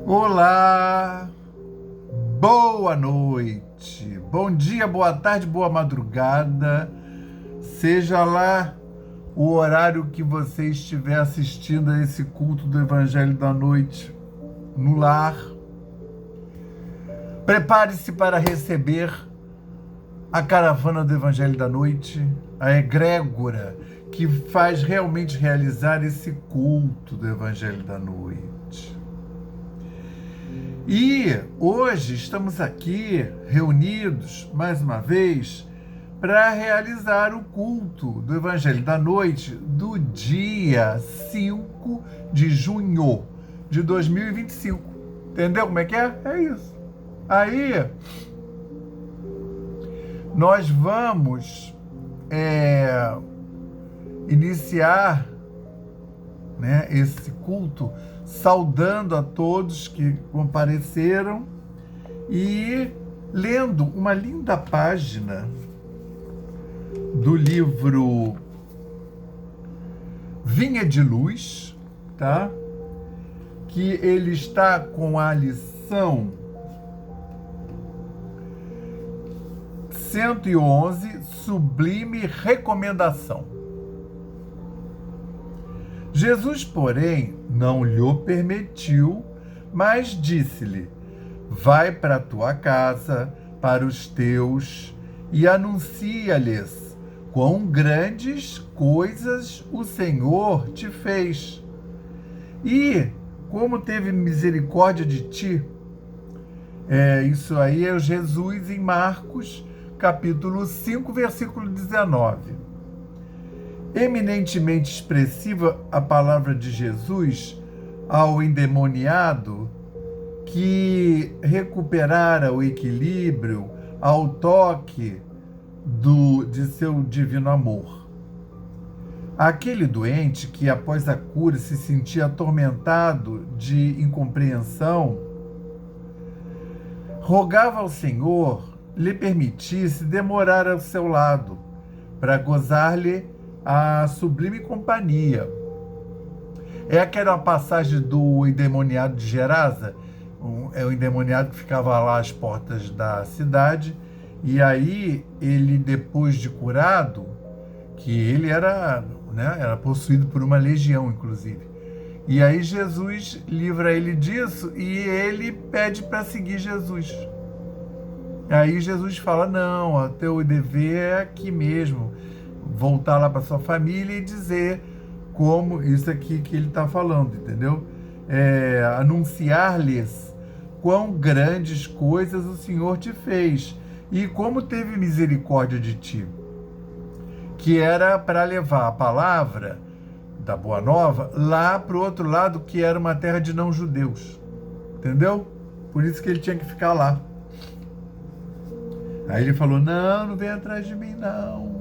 Olá, boa noite, bom dia, boa tarde, boa madrugada, seja lá o horário que você estiver assistindo a esse culto do Evangelho da Noite no lar. Prepare-se para receber a caravana do Evangelho da Noite, a egrégora que faz realmente realizar esse culto do Evangelho da Noite. E hoje estamos aqui reunidos, mais uma vez, para realizar o culto do Evangelho da Noite do dia 5 de junho de 2025. Entendeu como é que é? É isso. Aí, nós vamos iniciar, né, esse culto saudando a todos que compareceram e lendo uma linda página do livro Vinha de Luz, tá? Que ele está com a lição 111, Sublime Recomendação. Jesus, porém, não lhe permitiu, mas disse-lhe: vai para a tua casa, para os teus, e anuncia-lhes quão grandes coisas o Senhor te fez. E como teve misericórdia de ti. Isso aí é Jesus em Marcos, capítulo 5, versículo 19. Eminentemente expressiva a palavra de Jesus ao endemoniado que recuperara o equilíbrio ao toque de seu divino amor. Aquele doente que após a cura se sentia atormentado de incompreensão, rogava ao Senhor lhe permitisse demorar ao seu lado para gozar-lhe a sublime companhia. É aquela passagem do endemoniado de Gerasa, o endemoniado que ficava lá às portas da cidade, e aí ele, depois de curado, que ele era possuído por uma legião, inclusive, e aí Jesus livra ele disso e ele pede para seguir Jesus. Aí Jesus fala: não, o teu dever é aqui mesmo, voltar lá para sua família e dizer como isso aqui que ele está falando, entendeu? Anunciar-lhes quão grandes coisas o Senhor te fez e como teve misericórdia de ti, que era para levar a palavra da Boa Nova lá para o outro lado, que era uma terra de não-judeus, entendeu? Por isso que ele tinha que ficar lá. Aí ele falou: não vem atrás de mim, não.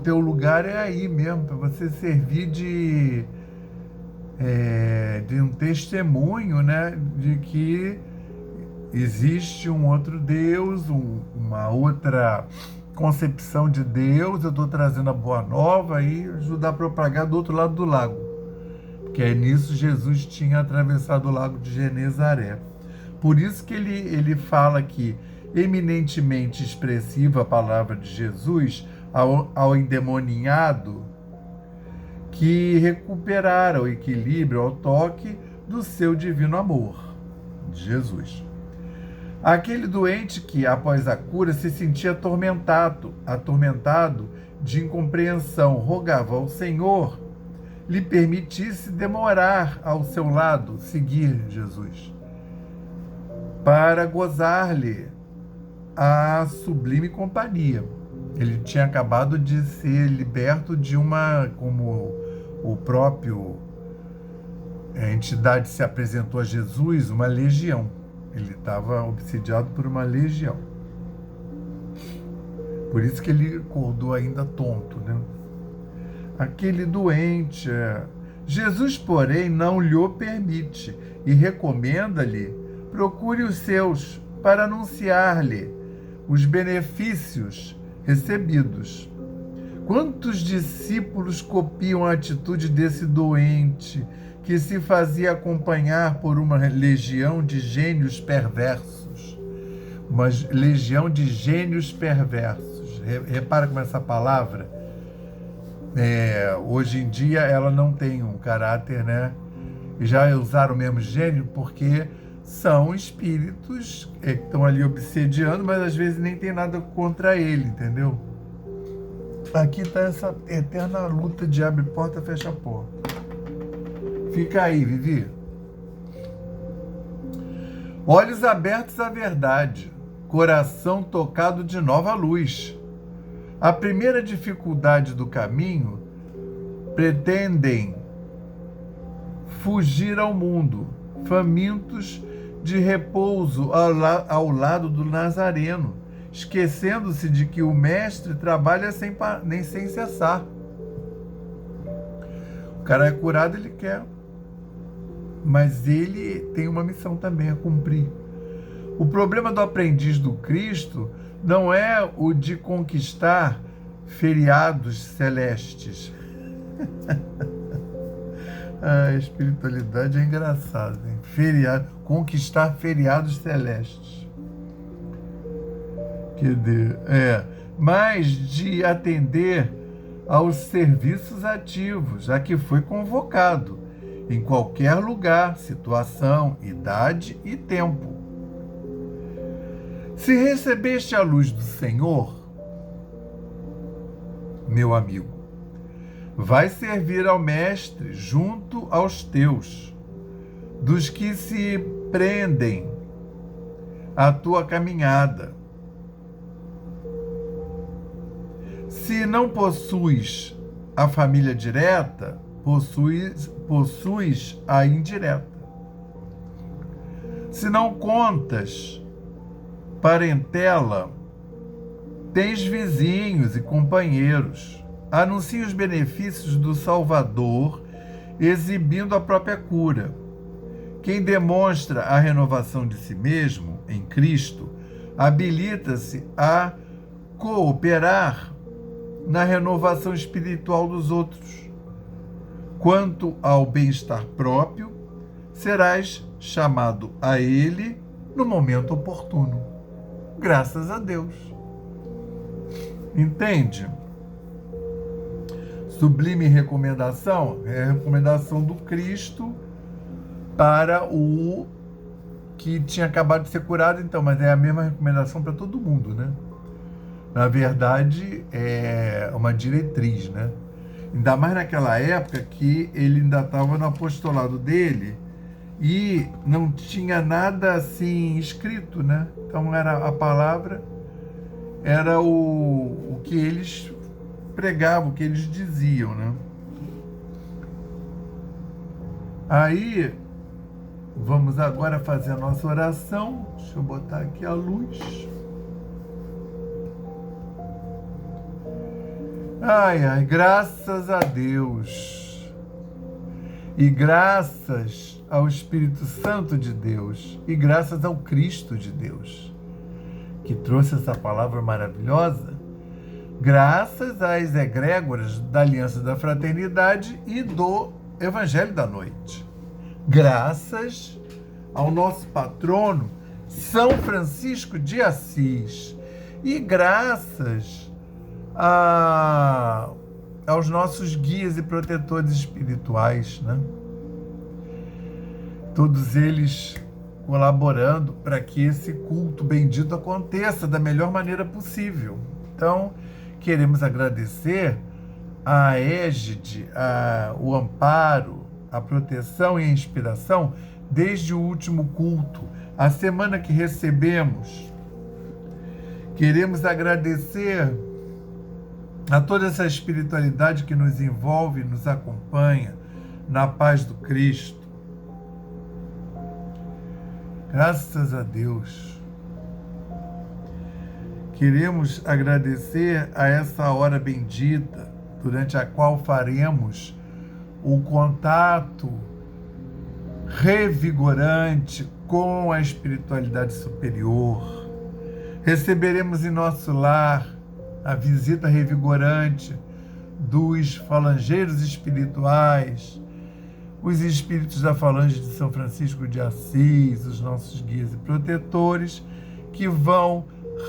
Teu lugar é aí mesmo, para você servir de um testemunho, né, de que existe um outro Deus, uma outra concepção de Deus. Eu estou trazendo a Boa Nova e ajudar a propagar do outro lado do lago. Porque nisso Jesus tinha atravessado o lago de Genezaré. Por isso que ele fala que, eminentemente expressiva a palavra de Jesus, ao endemoniado que recuperara o equilíbrio ao toque do seu divino amor, de Jesus. Aquele doente que, após a cura, se sentia atormentado de incompreensão, rogava ao Senhor lhe permitisse demorar ao seu lado, seguir Jesus, para gozar-lhe a sublime companhia. Ele tinha acabado de ser liberto de como o próprio a entidade se apresentou a Jesus, uma legião. Ele estava obsidiado por uma legião. Por isso que ele acordou ainda tonto, né? Aquele doente. Jesus, porém, não lhe o permite e recomenda-lhe: procure os seus para anunciar-lhe os benefícios recebidos. Quantos discípulos copiam a atitude desse doente que se fazia acompanhar por uma legião de gênios perversos? Uma legião de gênios perversos. Repara como essa palavra, hoje em dia, ela não tem um caráter, né? E já usaram o mesmo gênio porque são espíritos que estão ali obsediando, mas às vezes nem tem nada contra ele, entendeu? Aqui está essa eterna luta de abre porta, fecha porta. Fica aí, Vivi. Olhos abertos à verdade, coração tocado de nova luz. A primeira dificuldade do caminho, pretendem fugir ao mundo, famintos de repouso ao lado do Nazareno, esquecendo-se de que o mestre trabalha nem sem cessar. O cara é curado, ele quer, mas ele tem uma missão também a cumprir. O problema do aprendiz do Cristo não é o de conquistar feriados celestes. A espiritualidade é engraçada, hein? Conquistar feriados celestes. Mas de atender aos serviços ativos a que foi convocado, em qualquer lugar, situação, idade e tempo. Se recebeste a luz do Senhor, meu amigo, vai servir ao Mestre junto aos teus, dos que se prendem à tua caminhada. Se não possuis a família direta, possuis a indireta. Se não contas parentela, tens vizinhos e companheiros. Anuncia os benefícios do Salvador, exibindo a própria cura. Quem demonstra a renovação de si mesmo em Cristo, habilita-se a cooperar na renovação espiritual dos outros. Quanto ao bem-estar próprio, serás chamado a ele no momento oportuno. Graças a Deus. Entende? Sublime recomendação é a recomendação do Cristo para o que tinha acabado de ser curado, então, mas é a mesma recomendação para todo mundo, né? Na verdade, é uma diretriz, né? Ainda mais naquela época que ele ainda estava no apostolado dele e não tinha nada assim escrito, né? Então era a palavra, era o que eles pregavam, o que eles diziam, né? Aí, vamos agora fazer a nossa oração. Deixa eu botar aqui a luz. Ai, graças a Deus. E graças ao Espírito Santo de Deus. E graças ao Cristo de Deus, que trouxe essa palavra maravilhosa. Graças às egrégoras da Aliança da Fraternidade e do Evangelho da Noite. Graças ao nosso patrono, São Francisco de Assis. E graças aos nossos guias e protetores espirituais, né? Todos eles colaborando para que esse culto bendito aconteça da melhor maneira possível. Então, queremos agradecer a égide, o amparo, a proteção e a inspiração desde o último culto, a semana que recebemos. Queremos agradecer a toda essa espiritualidade que nos envolve, nos acompanha na paz do Cristo. Graças a Deus. Queremos agradecer a essa hora bendita, durante a qual faremos o contato revigorante com a espiritualidade superior. Receberemos em nosso lar a visita revigorante dos falangeiros espirituais, os espíritos da falange de São Francisco de Assis, os nossos guias e protetores, que vão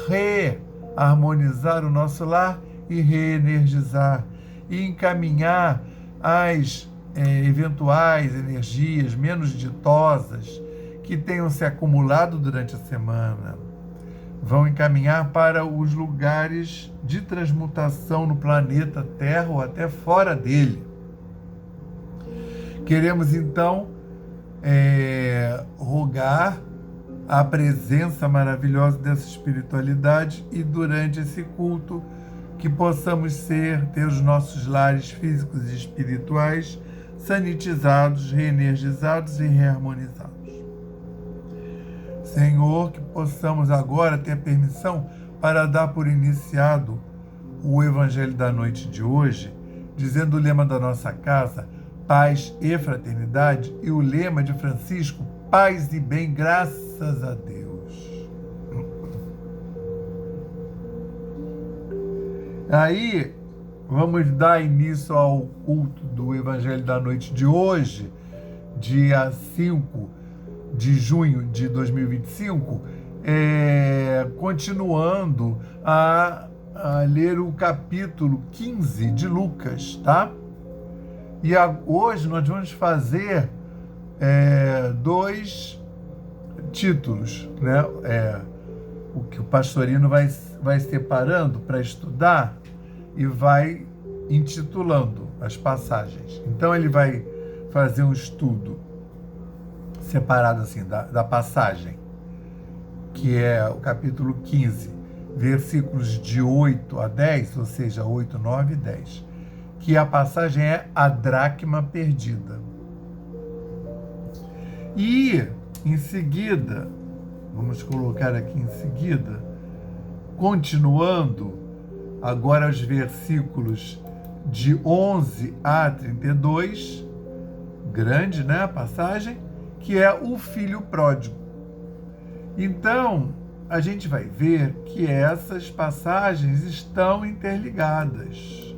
reharmonizar o nosso lar e reenergizar e encaminhar as eventuais energias menos ditosas que tenham se acumulado durante a semana. Vão encaminhar para os lugares de transmutação no planeta Terra ou até fora dele. Queremos, então, rogar a presença maravilhosa dessa espiritualidade e, durante esse culto, que possamos ter os nossos lares físicos e espirituais sanitizados, reenergizados e reharmonizados. Senhor, que possamos agora ter a permissão para dar por iniciado o Evangelho da noite de hoje, dizendo o lema da nossa casa, paz e fraternidade, e o lema de Francisco, paz e bem, graças a Deus. Aí, vamos dar início ao culto do Evangelho da noite de hoje, dia 5 de junho de 2025, continuando a ler o capítulo 15 de Lucas, tá? E hoje nós vamos fazer 2 títulos, né? O que o pastorino vai separando para estudar e vai intitulando as passagens. Então ele vai fazer um estudo separado assim da passagem, que é o capítulo 15, versículos de 8 a 10, ou seja, 8, 9 e 10, que a passagem é a dracma perdida. E, em seguida, vamos colocar aqui em seguida, continuando agora os versículos de 11 a 32, grande, né, a passagem, que é o filho pródigo. Então, a gente vai ver que essas passagens estão interligadas,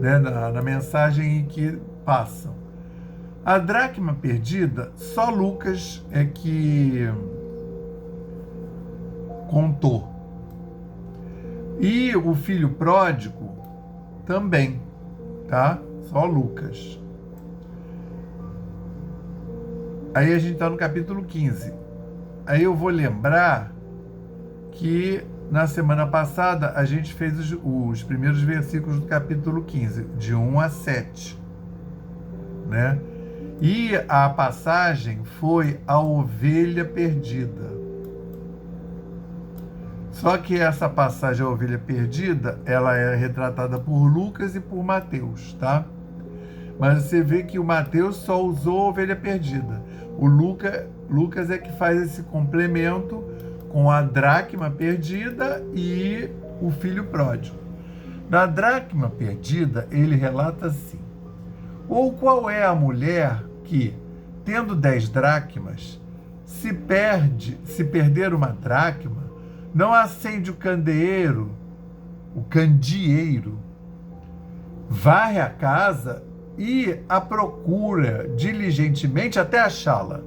né, na mensagem em que passam. A dracma perdida, só Lucas é que contou. E o filho pródigo também, tá? Só Lucas. Aí a gente está no capítulo 15. Aí eu vou lembrar que na semana passada a gente fez os primeiros versículos do capítulo 15, de 1 a 7, né? E a passagem foi a ovelha perdida. Só que essa passagem, a ovelha perdida, ela é retratada por Lucas e por Mateus, tá? Mas você vê que o Mateus só usou a ovelha perdida. O Lucas é que faz esse complemento com a dracma perdida e o filho pródigo. Na dracma perdida, ele relata assim: ou qual é a mulher que, tendo 10 dracmas, se perder uma dracma, não acende o candeeiro, varre a casa e a procura diligentemente até achá-la.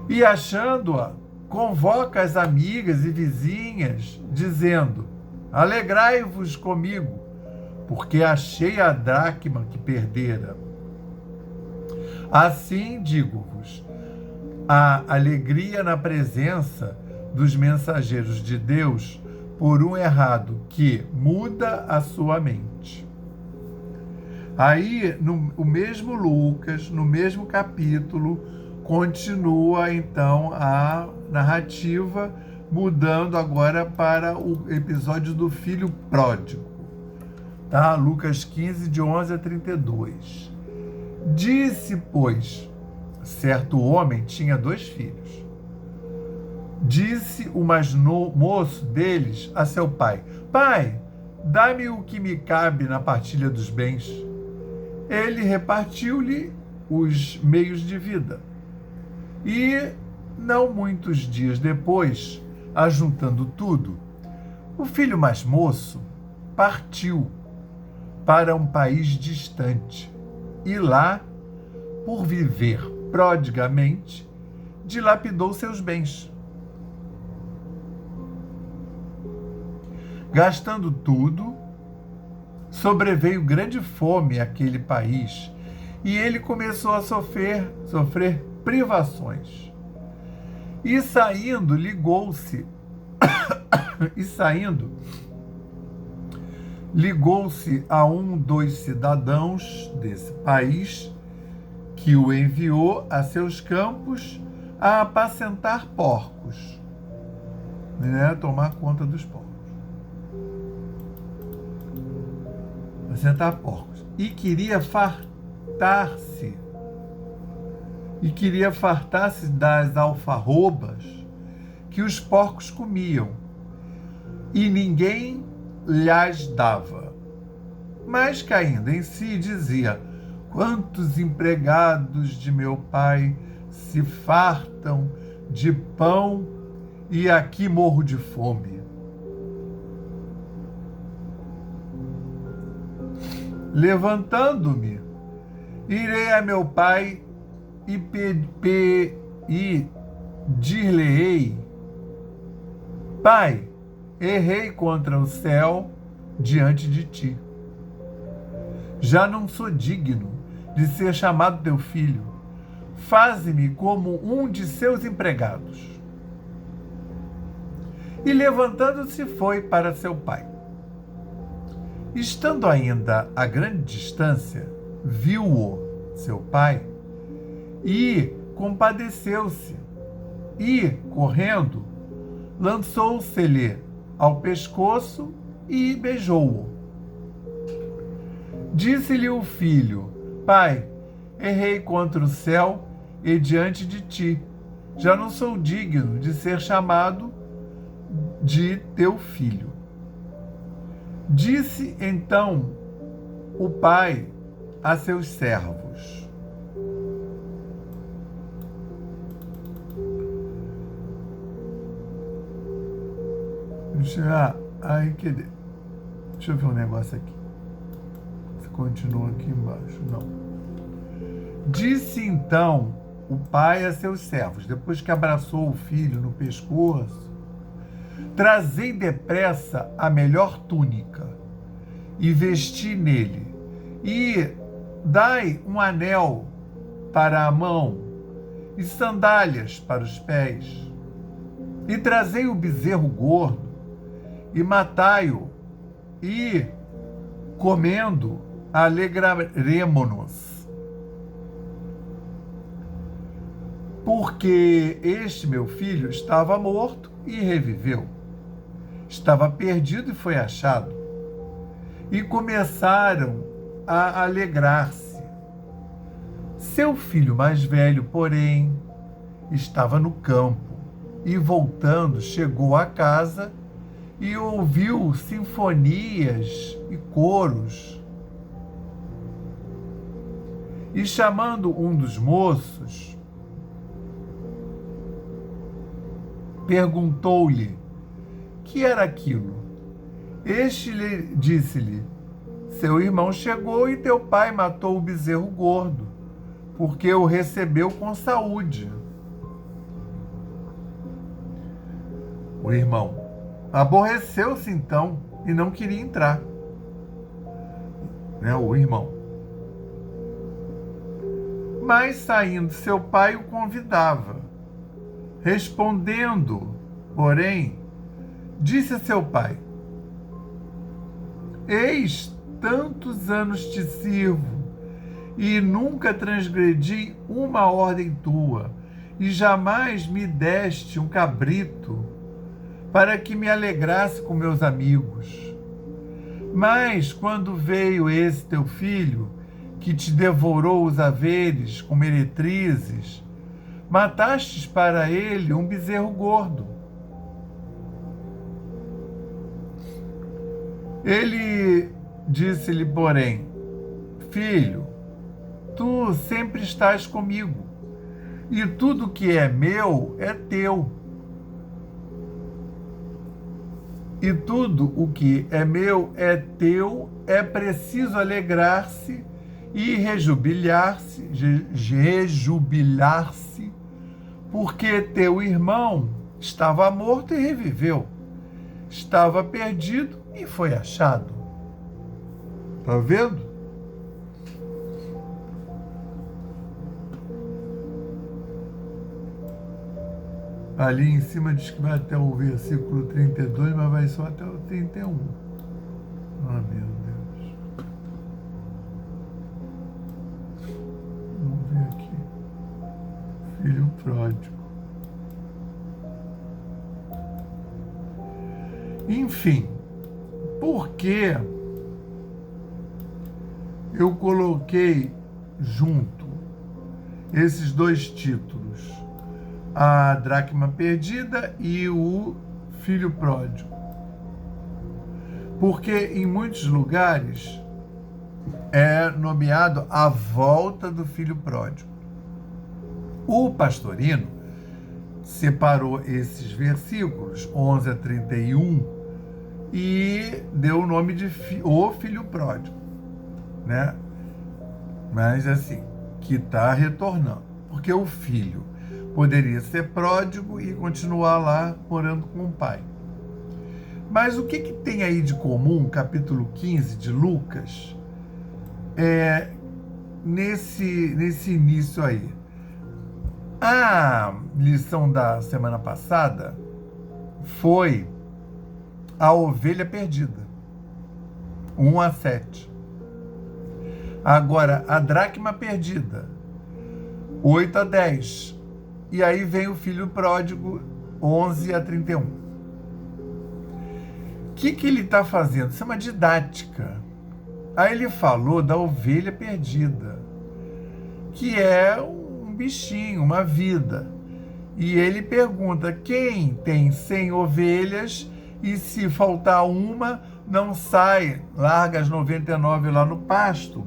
E achando-a, convoca as amigas e vizinhas, dizendo: alegrai-vos comigo, porque achei a dracma que perdera. Assim digo-vos, há alegria na presença dos mensageiros de Deus por um errado que muda a sua mente. Aí, o mesmo Lucas, no mesmo capítulo, continua então a narrativa, mudando agora para o episódio do filho pródigo. Tá? Lucas 15, de 11 a 32. Disse, pois, certo homem tinha 2 filhos. Disse o mais moço deles a seu pai: pai, dá-me o que me cabe na partilha dos bens. Ele repartiu-lhe os meios de vida. E, não muitos dias depois, ajuntando tudo, o filho mais moço partiu para um país distante e lá, por viver prodigamente, dilapidou seus bens, gastando tudo. Sobreveio grande fome àquele país e ele começou a sofrer privações. E saindo, ligou-se a um dos cidadãos desse país que o enviou a seus campos a apacentar porcos, né? Tomar conta dos porcos. Apacentar porcos. E queria fartar-se das alfarrobas que os porcos comiam, e ninguém lhes dava. Mas, caindo em si, dizia: quantos empregados de meu pai se fartam de pão e aqui morro de fome. Levantando-me, irei a meu pai e dir-lhe-ei: Pai, errei contra o céu diante de ti. Já não sou digno de ser chamado teu filho. Faze-me como um de seus empregados. E levantando-se foi para seu pai. Estando ainda a grande distância, viu-o seu pai e compadeceu-se, e, correndo, lançou-se-lhe ao pescoço e beijou-o. Disse-lhe o filho: Pai, errei contra o céu e diante de ti. Já não sou digno de ser chamado de teu filho. Disse então o pai a seus servos: Deixa eu ver um negócio aqui. Você continua aqui embaixo. Não. Disse então o pai a seus servos, depois que abraçou o filho no pescoço: Trazei depressa a melhor túnica e vesti nele, e dai um anel para a mão e sandálias para os pés. E trazei o bezerro gordo e matai-o, e, comendo, alegraremo-nos. Porque este meu filho estava morto e reviveu. Estava perdido e foi achado. E começaram a alegrar-se. Seu filho mais velho, porém, estava no campo, e voltando chegou à casa e ouviu sinfonias e coros. E chamando um dos moços, perguntou-lhe: que era aquilo? Este disse-lhe: seu irmão chegou e teu pai matou o bezerro gordo, porque o recebeu com saúde. O irmão aborreceu-se então e não queria entrar. O irmão. Mas saindo seu pai o convidava. Respondendo, porém, disse a seu pai: eis, tantos anos te sirvo, e nunca transgredi uma ordem tua, e jamais me deste um cabrito, para que me alegrasse com meus amigos. Mas quando veio esse teu filho, que te devorou os haveres com meretrizes, matastes para ele um bezerro gordo. Ele disse-lhe, porém: filho, tu sempre estás comigo, e tudo que é meu é teu. e tudo o que é meu é teu, é preciso alegrar-se e rejubilar-se, porque teu irmão estava morto e reviveu, estava perdido e foi achado. Tá vendo? Ali em cima diz que vai até o versículo 32, mas vai só até o 31. Ah, meu Deus. Vamos ver aqui. Filho pródigo. Enfim, por que eu coloquei junto esses dois títulos? A dracma perdida e o filho pródigo. Porque em muitos lugares é nomeado a volta do filho pródigo. O Pastorino separou esses versículos, 11 a 31, e deu o nome de o filho pródigo, né? Mas assim, que está retornando. Porque o filho poderia ser pródigo e continuar lá morando com o pai. Mas o que tem aí de comum, capítulo 15 de Lucas, nesse início aí? A lição da semana passada foi a ovelha perdida, 1 a 7. Agora, a dracma perdida, 8 a 10. E aí vem o filho pródigo, 11 a 31. O que ele está fazendo? Isso é uma didática. Aí ele falou da ovelha perdida, que é um bichinho, uma vida. E ele pergunta, quem tem 100 ovelhas e se faltar uma, não sai, larga as 99 lá no pasto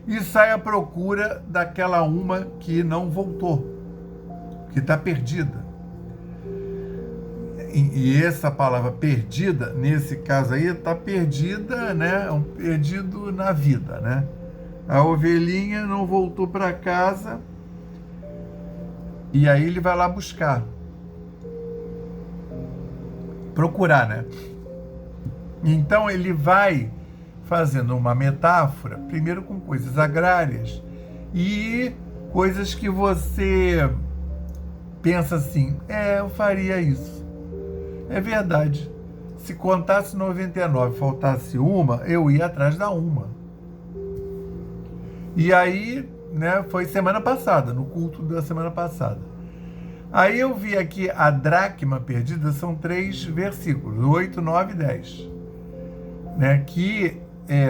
e sai à procura daquela uma que não voltou, que está perdida. E essa palavra perdida, nesse caso aí, está perdida, né? Perdido na vida, né? A ovelhinha não voltou para casa e aí ele vai lá buscar. Procurar, né? Então ele vai fazendo uma metáfora, primeiro com coisas agrárias e coisas que você pensa assim, eu faria isso. É verdade. Se contasse 99 e faltasse uma, eu ia atrás da uma. E aí, né, foi semana passada, no culto da semana passada. Aí eu vi aqui a dracma perdida, são 3 versículos, 8, 9 e 10. Né, que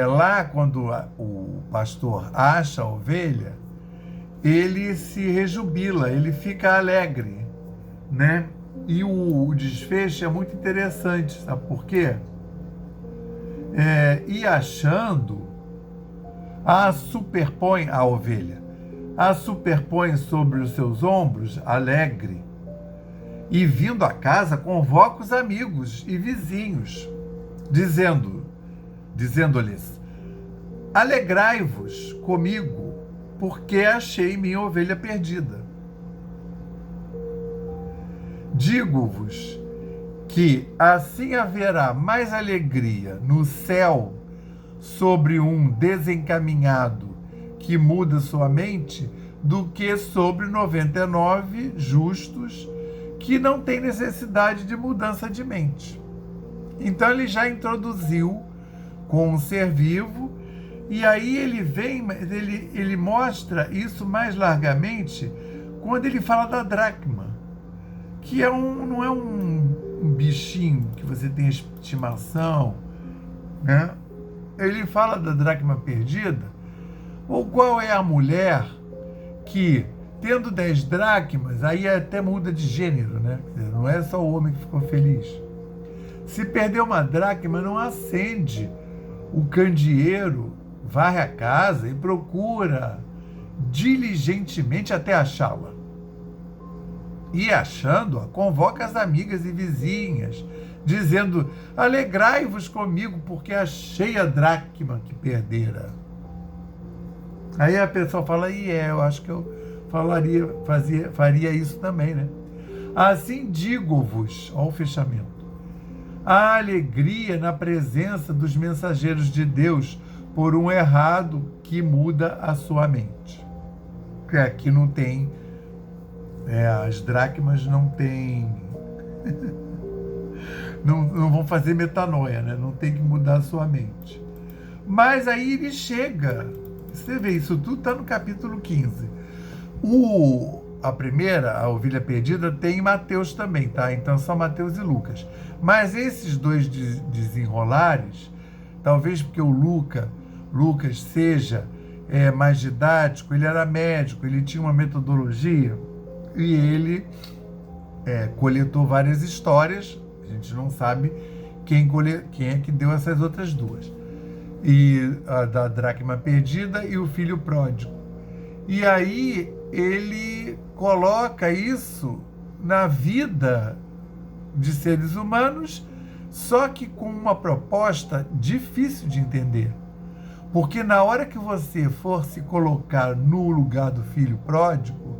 lá, quando o pastor acha a ovelha, ele se rejubila, ele fica alegre, né? E o desfecho é muito interessante, sabe por quê? E achando, superpõe a ovelha, a superpõe sobre os seus ombros, alegre, e vindo a casa, convoca os amigos e vizinhos, dizendo-lhes, alegrai-vos comigo, porque achei minha ovelha perdida. Digo-vos que assim haverá mais alegria no céu sobre um desencaminhado que muda sua mente do que sobre 99 justos que não têm necessidade de mudança de mente. Então ele já introduziu com um ser vivo, e aí ele vem, ele mostra isso mais largamente quando ele fala da dracma, que não é um bichinho que você tem estimação, né? Ele fala da dracma perdida, ou qual é a mulher que, tendo 10 dracmas, aí até muda de gênero, né? Não é só o homem que ficou feliz. Se perder uma dracma, não acende o candeeiro, varre a casa e procura diligentemente até achá-la. E achando-a, convoca as amigas e vizinhas, dizendo: alegrai-vos comigo, porque achei a dracma que perdera. Aí a pessoa fala: eu acho que eu faria isso também, né? Assim digo-vos, ao fechamento, a alegria na presença dos mensageiros de Deus por um errado que muda a sua mente. Porque aqui não tem, as dracmas não tem, não vão fazer metanoia, né? Não tem que mudar a sua mente. Mas aí ele chega, você vê, isso tudo está no capítulo 15. A primeira, a ovelha perdida, tem em Mateus também, tá? Então são Mateus e Lucas. Mas esses dois desenrolares, talvez porque o Lucas seja mais didático, ele era médico, ele tinha uma metodologia e ele coletou várias histórias. A gente não sabe quem é que deu essas outras duas. E a da dracma perdida e o filho pródigo. E aí ele coloca isso na vida de seres humanos, só que com uma proposta difícil de entender. Porque na hora que você for se colocar no lugar do filho pródigo,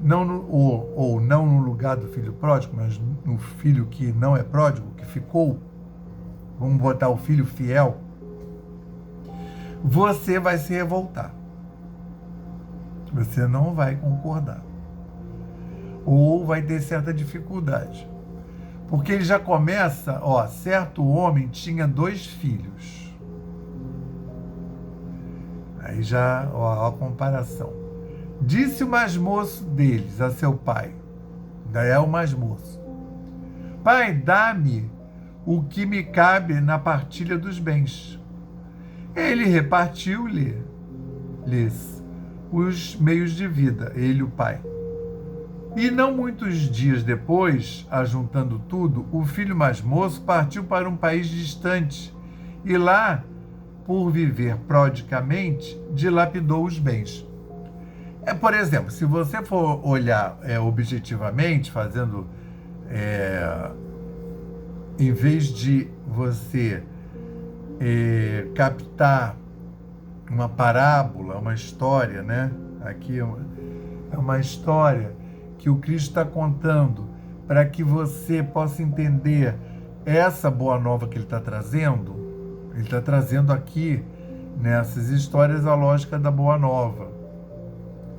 não no lugar do filho pródigo, mas no filho que não é pródigo, que ficou, vamos botar o filho fiel, você vai se revoltar. Você não vai concordar. Ou vai ter certa dificuldade. Porque ele já começa, certo homem tinha 2 filhos. Aí já, a comparação. Disse o mais moço deles a seu pai, ainda é o mais moço: pai, dá-me o que me cabe na partilha dos bens. Ele repartiu-lhes os meios de vida, ele, o pai. E não muitos dias depois, ajuntando tudo, o filho mais moço partiu para um país distante e lá, por viver prodicamente, dilapidou os bens. Por exemplo, se você for olhar objetivamente, fazendo, em vez de você captar uma parábola, uma história, né? Aqui é uma história que o Cristo está contando para que você possa entender essa boa nova que ele está trazendo. Ele está trazendo aqui, nessas histórias, a lógica da boa nova,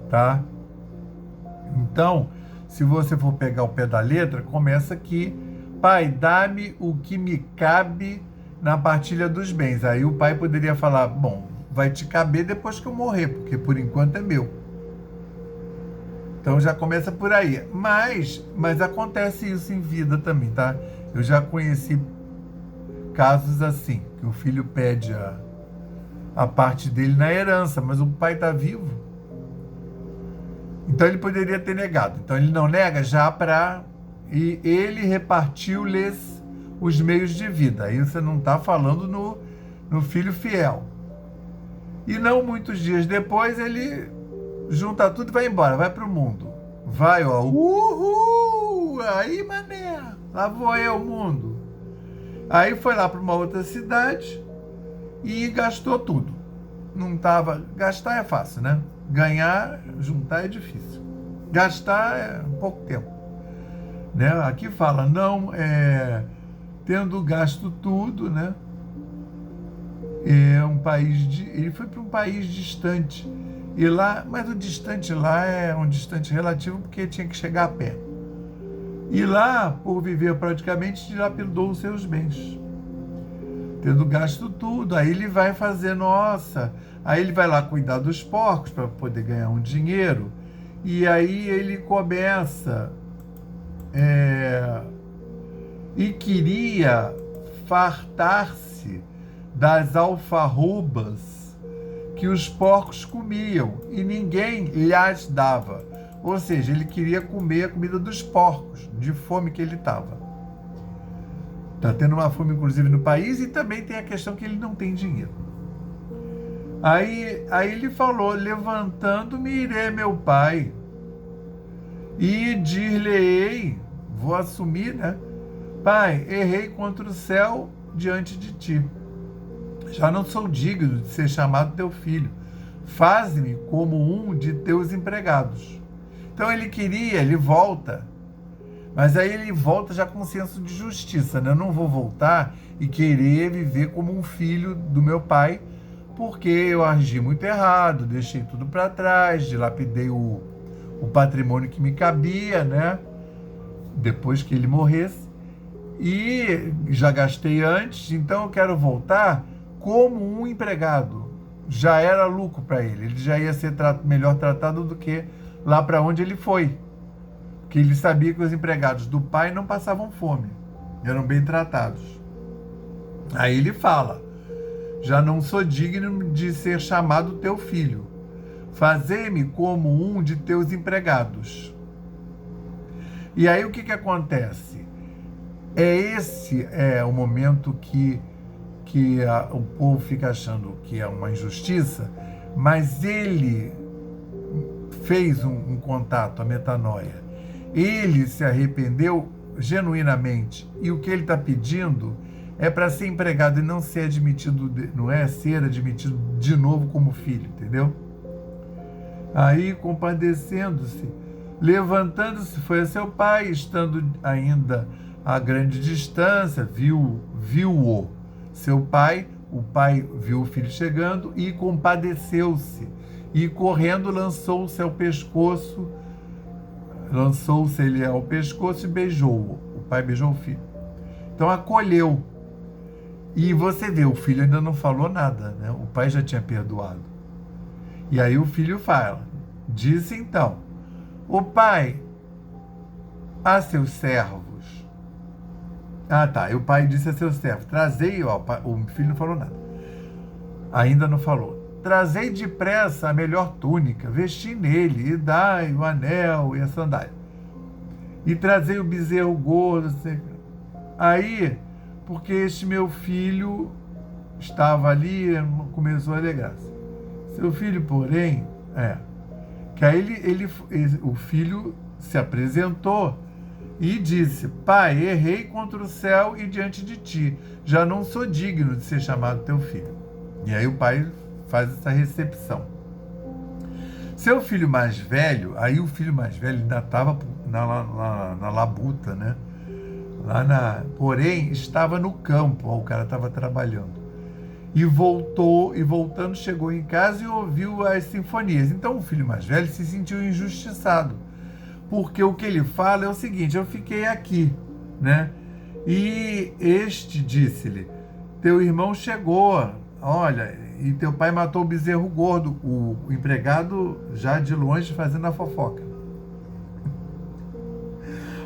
tá? Então, se você for pegar o pé da letra, começa aqui: pai, dá-me o que me cabe na partilha dos bens. Aí o pai poderia falar: bom, vai te caber depois que eu morrer, porque por enquanto é meu. Então já começa por aí. Mas acontece isso em vida também, tá? Eu já conheci casos assim, que o filho pede a parte dele na herança, mas o pai está vivo. Então ele poderia ter negado. Então ele não nega e ele repartiu-lhes os meios de vida. Aí você não está falando no filho fiel. E não muitos dias depois ele junta tudo e vai embora, vai para o mundo. Vai, uhul, aí mané, lá vou eu, mundo. Aí foi lá para uma outra cidade e gastou tudo. Gastar é fácil, né? Juntar é difícil. Gastar é pouco tempo. Né? Aqui fala, tendo gasto tudo, né? Ele foi para um país distante. E lá, mas o distante lá é um distante relativo, porque tinha que chegar a pé. E lá, por viver praticamente, dilapidou os seus bens. Tendo gasto tudo, aí ele vai fazer, aí ele vai lá cuidar dos porcos para poder ganhar um dinheiro. E aí ele começa e queria fartar-se das alfarrobas que os porcos comiam e ninguém lhes dava. Ou seja, ele queria comer a comida dos porcos, de fome que ele estava. Está tendo uma fome, inclusive, no país, e também tem a questão que ele não tem dinheiro. Aí ele falou: levantando-me, irei, meu pai, e dir-lhe-ei, vou assumir, né? Pai, errei contra o céu diante de ti. Já não sou digno de ser chamado teu filho. Faze-me como um de teus empregados. Então ele volta, mas aí ele volta já com um senso de justiça, né? Eu não vou voltar e querer viver como um filho do meu pai, porque eu agi muito errado, deixei tudo para trás, dilapidei o patrimônio que me cabia, né? Depois que ele morresse, e já gastei antes, então eu quero voltar como um empregado. Já era lucro para ele já ia ser melhor tratado do que lá para onde ele foi. Porque ele sabia que os empregados do pai não passavam fome, eram bem tratados. Aí ele fala: já não sou digno de ser chamado teu filho. Fazei-me como um de teus empregados. E aí o que acontece? Esse é o momento que o povo fica achando que é uma injustiça, mas ele fez um contato, a metanoia. Ele se arrependeu genuinamente. E o que ele está pedindo é para ser empregado e não ser admitido, não é ser admitido de novo como filho, entendeu? Aí, compadecendo-se, levantando-se, foi a seu pai, estando ainda a grande distância, viu-o. Seu pai, o pai viu o filho chegando e compadeceu-se. E correndo lançou-se ao pescoço, lançou-se ele ao pescoço e beijou-o. O pai beijou o filho. Então acolheu. E você vê, o filho ainda não falou nada, né? O pai já tinha perdoado. E aí o filho fala, disse então: o pai a seus servos. Ah, tá. E o pai disse a seus servos: trazei, ó, o filho não falou nada. Ainda não falou. Trazei depressa a melhor túnica, vesti nele, e dai o anel e a sandália. E trazei o bezerro gordo. Aí, porque este meu filho estava ali, começou a alegrar-se. Seu filho, porém, que aí o filho se apresentou e disse: pai, errei contra o céu e diante de ti, já não sou digno de ser chamado teu filho. E aí o pai faz essa recepção. Seu filho mais velho, aí o filho mais velho ainda estava na labuta, né? Porém, estava no campo, ó, o cara estava trabalhando. E voltando, chegou em casa e ouviu as sinfonias. Então o filho mais velho se sentiu injustiçado, porque o que ele fala é o seguinte: eu fiquei aqui, né? E este disse-lhe: teu irmão chegou, olha, e teu pai matou o bezerro gordo. O empregado já de longe fazendo a fofoca.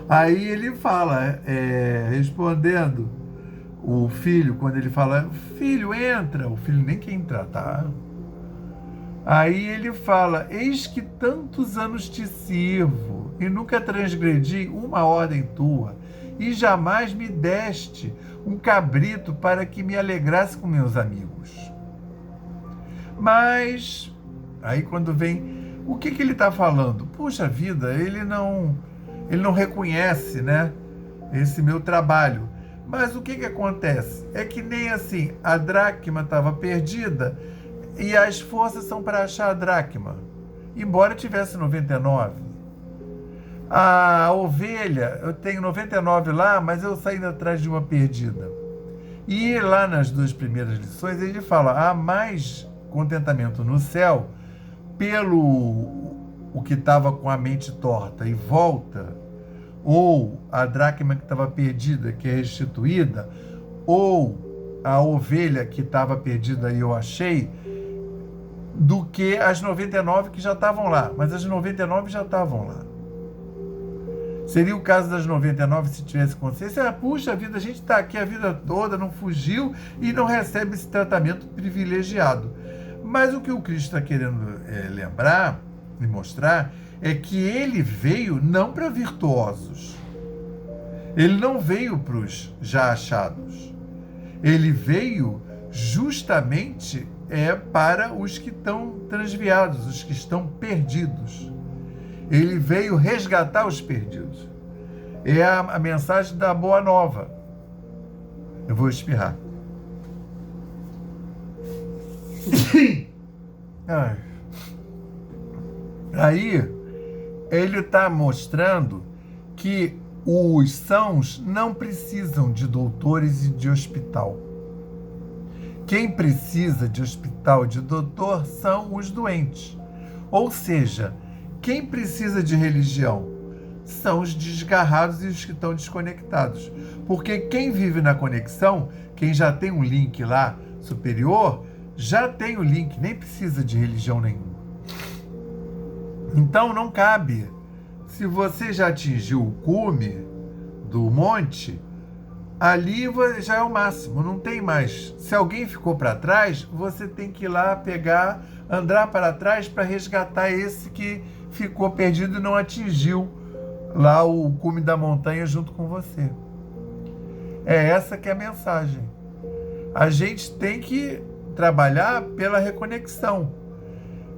Aí ele fala, respondendo, o filho, quando ele fala: filho, entra. O filho nem quer entrar, tá? Aí ele fala: eis que tantos anos te sirvo e nunca transgredi uma ordem tua, e jamais me deste um cabrito para que me alegrasse com meus amigos. Mas, aí quando vem, o que ele está falando? Puxa vida, ele não reconhece, né, esse meu trabalho. Mas o que acontece? É que nem assim, a dracma estava perdida e as forças são para achar a dracma, embora tivesse 99. A ovelha, eu tenho 99 lá, mas eu saí atrás de uma perdida. E lá nas 2 primeiras lições ele fala: há mais contentamento no céu pelo o que estava com a mente torta e volta, ou a dracma que estava perdida, que é restituída, ou a ovelha que estava perdida e eu achei, do que as 99 que já estavam lá. Mas as 99 já estavam lá. Seria o caso das 99 se tivesse consciência: puxa vida, a gente está aqui a vida toda, não fugiu e não recebe esse tratamento privilegiado. Mas o que o Cristo está querendo lembrar e mostrar é que ele veio não para virtuosos. Ele não veio para os já achados. Ele veio justamente para os que estão transviados, os que estão perdidos. Ele veio resgatar os perdidos. É a mensagem da Boa Nova. Eu vou espirrar. Aí, ele está mostrando que os sãos não precisam de doutores e de hospital. Quem precisa de hospital e de doutor são os doentes. Ou seja, quem precisa de religião são os desgarrados e os que estão desconectados. Porque quem vive na conexão, quem já tem um link lá superior, já tem o link, nem precisa de religião nenhuma. Então não cabe. Se você já atingiu o cume do monte, ali já é o máximo, não tem mais. Se alguém ficou para trás, você tem que ir lá pegar, andar para trás para resgatar esse que ficou perdido e não atingiu lá o cume da montanha junto com você. É essa que é a mensagem. A gente tem que trabalhar pela reconexão.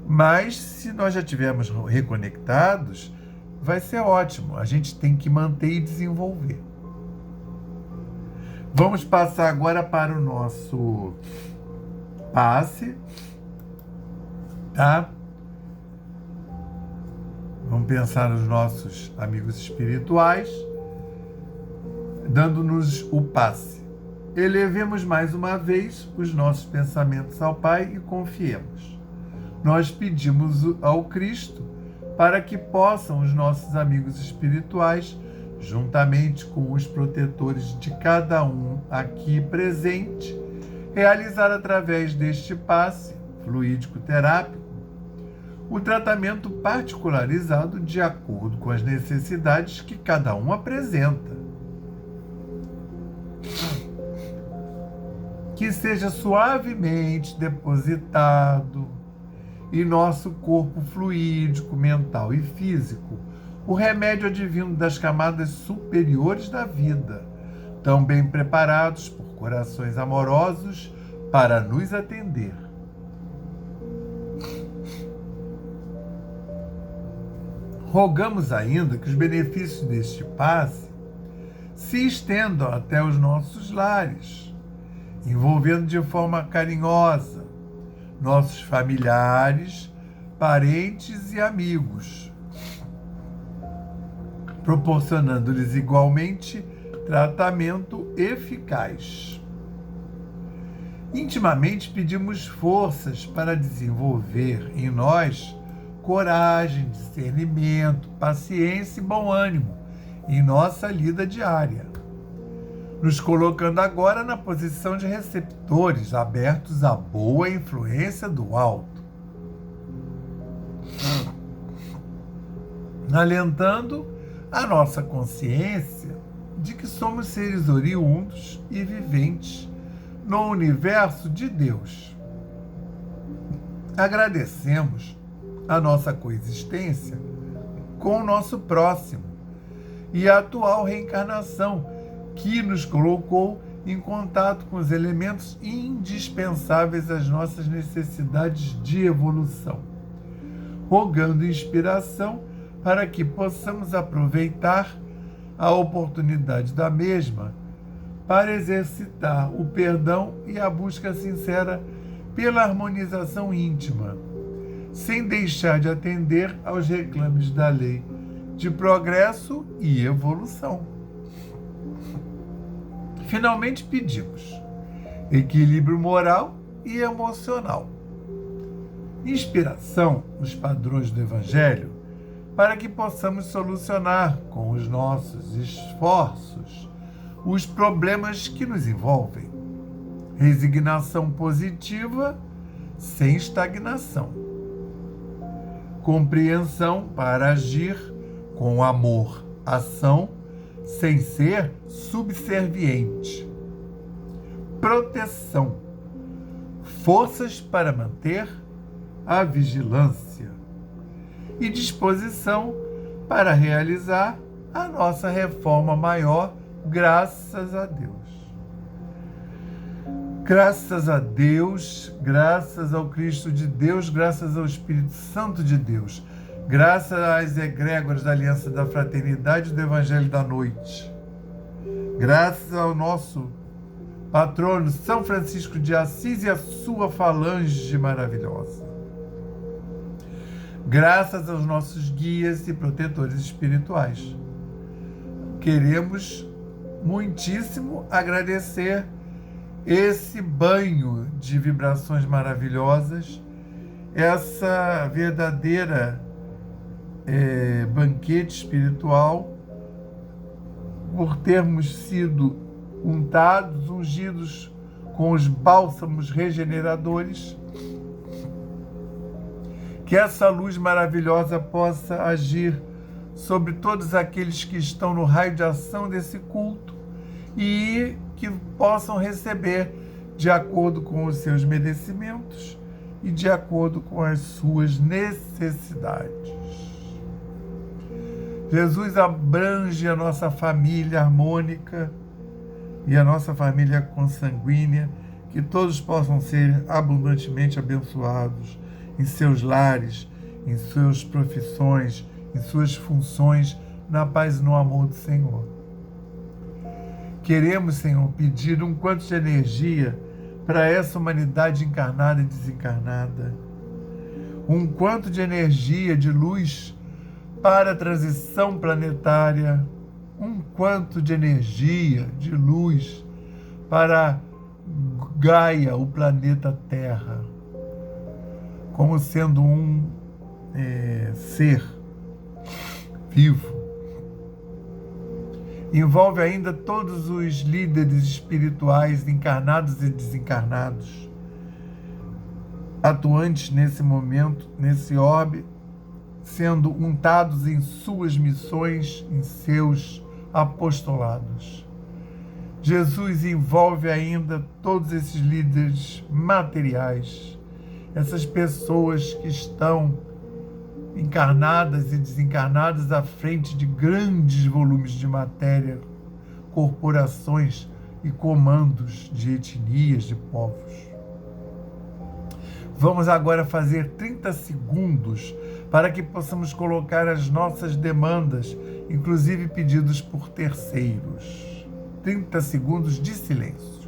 Mas se nós já estivermos reconectados, vai ser ótimo. A gente tem que manter e desenvolver. Vamos passar agora para o nosso passe, tá? Vamos pensar nos nossos amigos espirituais, dando-nos o passe. Elevemos mais uma vez os nossos pensamentos ao Pai e confiemos. Nós pedimos ao Cristo para que possam os nossos amigos espirituais, juntamente com os protetores de cada um aqui presente, realizar através deste passe fluídico terápico o tratamento particularizado de acordo com as necessidades que cada um apresenta. Que seja suavemente depositado em nosso corpo fluídico, mental e físico o remédio advindo das camadas superiores da vida, tão bem preparados por corações amorosos para nos atender. Rogamos ainda que os benefícios deste passe se estendam até os nossos lares, envolvendo de forma carinhosa nossos familiares, parentes e amigos, proporcionando-lhes igualmente tratamento eficaz. Intimamente pedimos forças para desenvolver em nós coragem, discernimento, paciência e bom ânimo em nossa lida diária, nos colocando agora na posição de receptores abertos à boa influência do alto, alentando a nossa consciência de que somos seres oriundos e viventes no universo de Deus. Agradecemos a nossa coexistência com o nosso próximo e a atual reencarnação que nos colocou em contato com os elementos indispensáveis às nossas necessidades de evolução, rogando inspiração para que possamos aproveitar a oportunidade da mesma para exercitar o perdão e a busca sincera pela harmonização íntima, sem deixar de atender aos reclames da lei de progresso e evolução. Finalmente pedimos equilíbrio moral e emocional, inspiração nos padrões do Evangelho, para que possamos solucionar com os nossos esforços os problemas que nos envolvem. Resignação positiva sem estagnação. Compreensão para agir com amor, ação, sem ser subserviente. Proteção. Forças para manter a vigilância. E disposição para realizar a nossa reforma maior, graças a Deus. Graças a Deus, graças ao Cristo de Deus, graças ao Espírito Santo de Deus. Graças às egrégoras da Aliança da Fraternidade e do Evangelho da Noite. Graças ao nosso patrono São Francisco de Assis e a sua falange maravilhosa. Graças aos nossos guias e protetores espirituais. Queremos muitíssimo agradecer esse banho de vibrações maravilhosas, essa verdadeira banquete espiritual, por termos sido ungidos com os bálsamos regeneradores, que essa luz maravilhosa possa agir sobre todos aqueles que estão no raio de ação desse culto e que possam receber de acordo com os seus merecimentos e de acordo com as suas necessidades. Jesus abrange a nossa família harmônica e a nossa família consanguínea, que todos possam ser abundantemente abençoados em seus lares, em suas profissões, em suas funções, na paz e no amor do Senhor. Queremos, Senhor, pedir um quanto de energia para essa humanidade encarnada e desencarnada, um quanto de energia, de luz para a transição planetária, um quanto de energia, de luz para Gaia, o planeta Terra, como sendo um ser vivo. Envolve ainda todos os líderes espirituais, encarnados e desencarnados, atuantes nesse momento, nesse orbe, sendo untados em suas missões, em seus apostolados. Jesus envolve ainda todos esses líderes materiais, essas pessoas que estão encarnadas e desencarnadas à frente de grandes volumes de matéria, corporações e comandos de etnias, de povos. Vamos agora fazer 30 segundos para que possamos colocar as nossas demandas, inclusive pedidos por terceiros. 30 segundos de silêncio.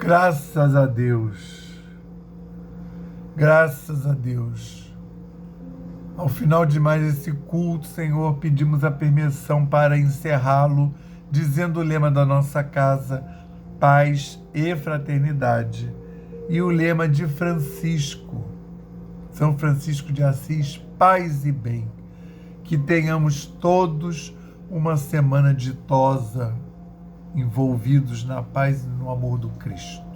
Graças a Deus, graças a Deus. Ao final de mais esse culto, Senhor, pedimos a permissão para encerrá-lo, dizendo o lema da nossa casa, paz e fraternidade. E o lema de Francisco, São Francisco de Assis, paz e bem. Que tenhamos todos uma semana ditosa, envolvidos na paz e no amor do Cristo.